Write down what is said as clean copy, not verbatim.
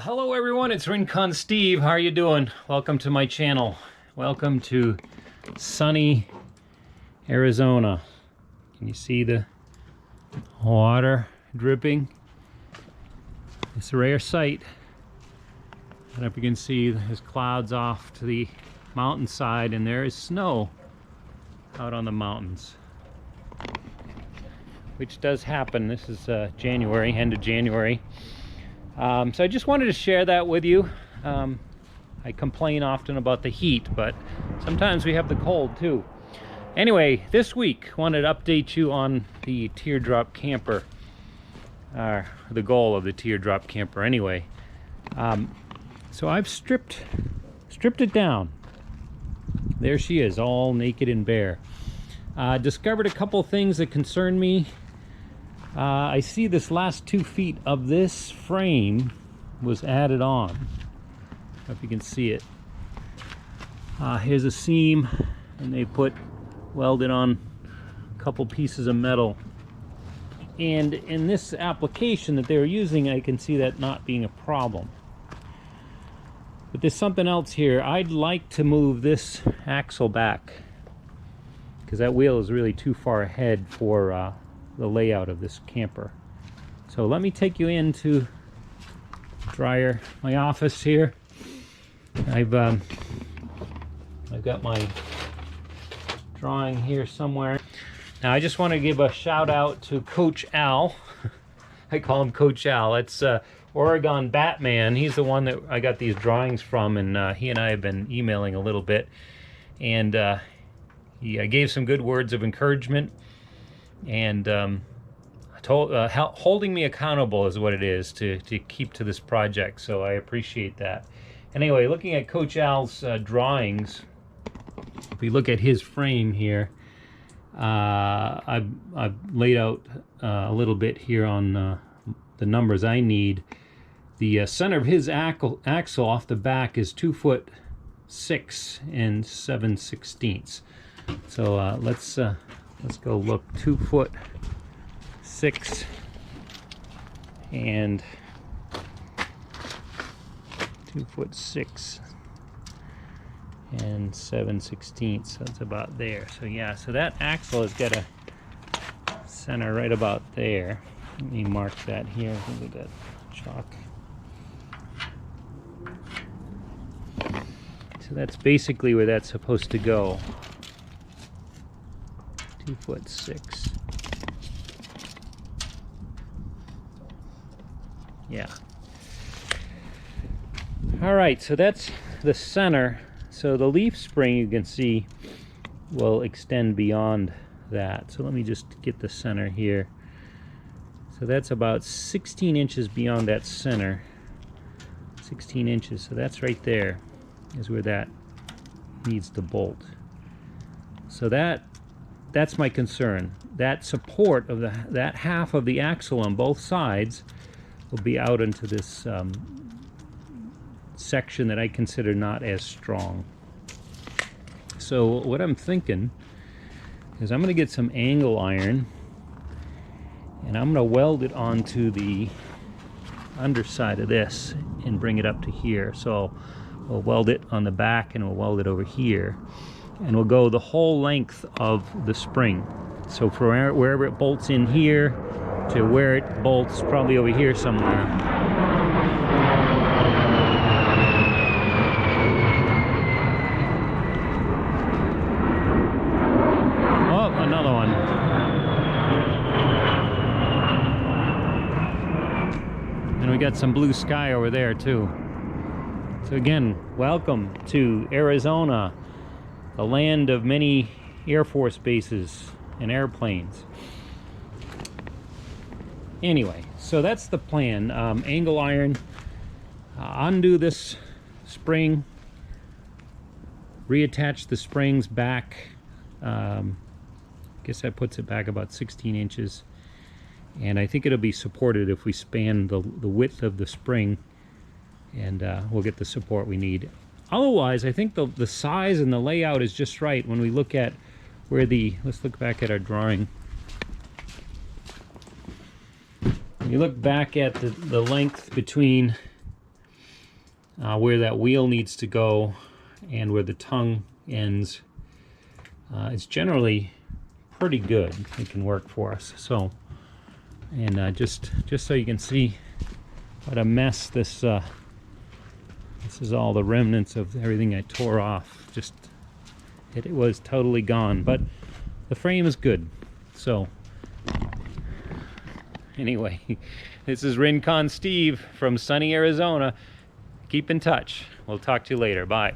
Well, hello everyone, it's Rincon Steve. How are you doing? Welcome to my channel. Welcome to sunny Arizona. Can you see the water dripping? It's a rare sight. I don't know if you can see there's clouds off to the mountainside, and there is snow out on the mountains, which does happen. This is January, end of January. So I just wanted to share that with you. I complain often about the heat, but sometimes we have the cold too. Anyway, this week I wanted to update you on the Teardrop camper, the goal of the Teardrop camper anyway. So I've stripped it down. There she is, all naked and bare. Discovered a couple things that concern me. I see this last 2 feet of this frame was added on. I don't know if you can see it. Here's a seam, and they welded on a couple pieces of metal. And in this application that they were using, I can see that not being a problem. But there's something else here. I'd like to move this axle back, because that wheel is really too far ahead for the layout of this camper. So let me take you into my office here. I've got my drawing here somewhere. Now I just want to give a shout out to Coach Al. I call him Coach Al. It's Oregon Batman. He's the one that I got these drawings from, and he and I have been emailing a little bit, and he gave some good words of encouragement, and holding me accountable is what it is to keep to this project. So I appreciate that. Anyway, looking at Coach Al's drawings, if we look at his frame here, I've laid out a little bit here on the numbers I need. The center of his axle off the back is 2'6" and 7/16. So let's go look. 2'6" and 2'6" and 7/16. So it's about there. So yeah, so that axle has got a center right about there. Let me mark that here with that chalk. So that's basically where that's supposed to go. 2'6". Yeah. All right, so that's the center. So the leaf spring, you can see, will extend beyond that. So let me just get the center here. So that's about 16 inches beyond that center. 16 inches, so that's right there is where that needs to bolt. So that's my concern. That support of that half of the axle on both sides will be out into this section that I consider not as strong. So what I'm thinking is I'm going to get some angle iron, and I'm going to weld it onto the underside of this and bring it up to here. So we'll weld it on the back, and we'll weld it over here, and we'll go the whole length of the spring. So from wherever it bolts in here to where it bolts probably over here somewhere. Oh, another one. And we got some blue sky over there too. So again, welcome to Arizona, the land of many Air Force bases and airplanes. Anyway, so that's the plan. Angle iron, undo this spring, reattach the springs back. Guess that puts it back about 16 inches. And I think it'll be supported if we span the width of the spring, and we'll get the support we need. Otherwise, I think the size and the layout is just right. When we look at where let's look back at our drawing. When you look back at the length between where that wheel needs to go and where the tongue ends, it's generally pretty good. It can work for us. So, and just so you can see what a mess this is, all the remnants of everything I tore off. Just it was totally gone, but the frame is good. So anyway, this is Rincon Steve from sunny Arizona. Keep in touch. We'll talk to you later. Bye.